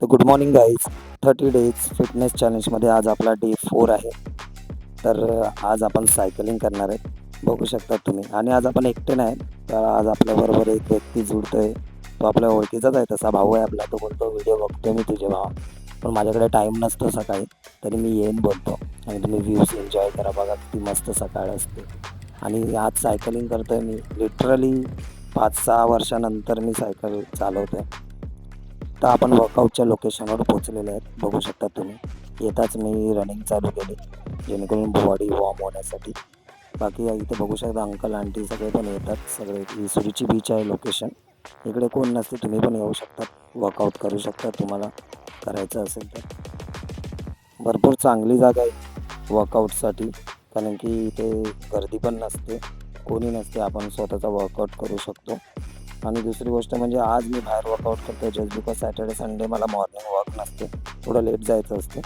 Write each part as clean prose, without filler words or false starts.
तर good morning guys. 30 days fitness चॅलेंजमध्ये आज आपला डे 4 आहे. तर आज आपण सायकलिंग करणार आहे, बघू शकता तुम्ही. आणि आज आपण एकटे नाही, तर आज आपल्याबरोबर एक व्यक्ती जुळतोय. तो आपल्या ओळखीचाच आहे, तसा भाऊ आहे आपला. तो बोलतो व्हिडिओ बघतो मी तुझे भावा, पण माझ्याकडे टाईम नसतो सकाळी, तरी मी येईन बोलतो. आणि तुम्ही व्ह्यूज एन्जॉय करा, बघा किती मस्त सकाळ असते. आणि आज सायकलिंग करतोय मी, लिटरली 5-6 वर्षानंतर मी सायकल चालवतोय. तर आपण वर्कआउटच्या लोकेशनवर पोहोचलेले आहेत, बघू शकता तुम्ही. येताच मी रनिंग चालू केली, जेणेकरून बॉडी वॉर्म होण्यासाठी. बाकी इथे बघू शकता अंकल आंटी सगळे पण येतात. सगळे ही सुरुची बीच आहे लोकेशन. इकडे कोण नसते, तुम्ही पण येऊ शकता, वर्कआउट करू शकता तुम्हाला करायचं असेल तर. भरपूर चांगली जागा आहे वर्कआउटसाठी, कारण की इथे गर्दी पण नसते, कोणी नसते. आपण स्वतःचा वर्कआउट करू शकतो. आणि दुसरी गोष्ट म्हणजे आज मी बाहेर वर्कआउट करतो जस्ट बिकॉज सॅटर्डे संडे मला मॉर्निंग वॉक नसते, थोडं लेट जायचं असतं.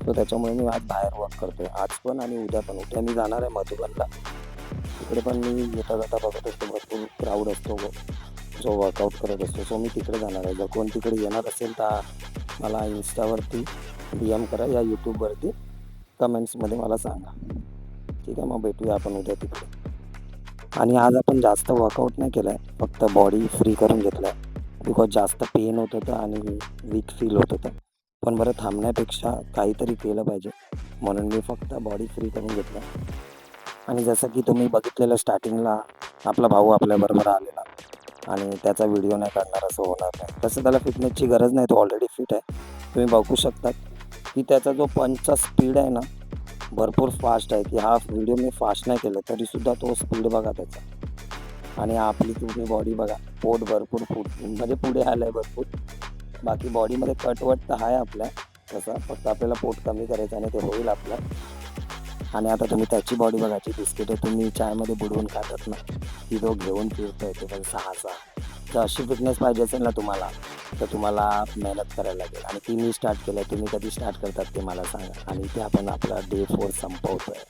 सो त्याच्यामुळे मी आज बाहेर वॉक करतो आहे, आज पण आणि उद्या पण. उद्या मी जाणार आहे मधुबनला. तिकडे पण मी येता जाता बघत असतो, भरपूर क्राऊड असतो जो वर्कआउट करत असतो. सो मी तिकडे जाणार आहे. जर कोण तिकडे येणार असेल तर मला इन्स्टावरती DM करा या यूट्यूबवरती कमेंट्समध्ये मला सांगा. ठीक आहे, मग भेटूया आपण उद्या तिकडे. आणि आज आपण जास्त वर्कआउट नाही केलं आहे, फक्त बॉडी फ्री करून घेतलं आहे. बिकॉज जास्त पेन होत होतं आणि वीक फील होत होतं. पण बरं, थांबण्यापेक्षा काहीतरी केलं पाहिजे, म्हणून मी फक्त बॉडी फ्री करून घेतलं. आणि जसं की तुम्ही बघितलेलं स्टार्टिंगला, आपला भाऊ आपल्याबरोबर आलेला आणि त्याचा व्हिडिओ नाही काढणार असं होणार नाही. तसं त्याला फिटनेसची गरज नाही, तो ऑलरेडी फिट आहे. तुम्ही बघू शकता की त्याचा जो पंचचा स्पीड आहे ना, भरपूर फास्ट आहे. की हा व्हिडिओ मी फास्ट नाही केलं तरीसुद्धा तो स्पीड बघा त्याचा. आणि आपली तुम्ही बॉडी बघा, पोट भरपूर म्हणजे पुढे आलं आहे भरपूर. बाकी बॉडीमध्ये कटवट तर आहे आपल्या, तसा फक्त आपल्याला पोट कमी करायचं आणि ते होईल आपलं. आणि आता तुम्ही त्याची बॉडी बघायची, बिस्किटे तुम्ही चायमध्ये बुडवून खातात ना, ती तो घेऊन फिरतोय ते पण 6-6. तर अशी फिटनेस पाहिजे असेल ना तुम्हाला, तर तुम्हाला मेहनत करायला लागेल. आणि ती मी स्टार्ट केलं आहे, तुम्ही कधी स्टार्ट करतात ते मला सांगा. आणि ते आपण आपला डे 4 संपवतो आहे.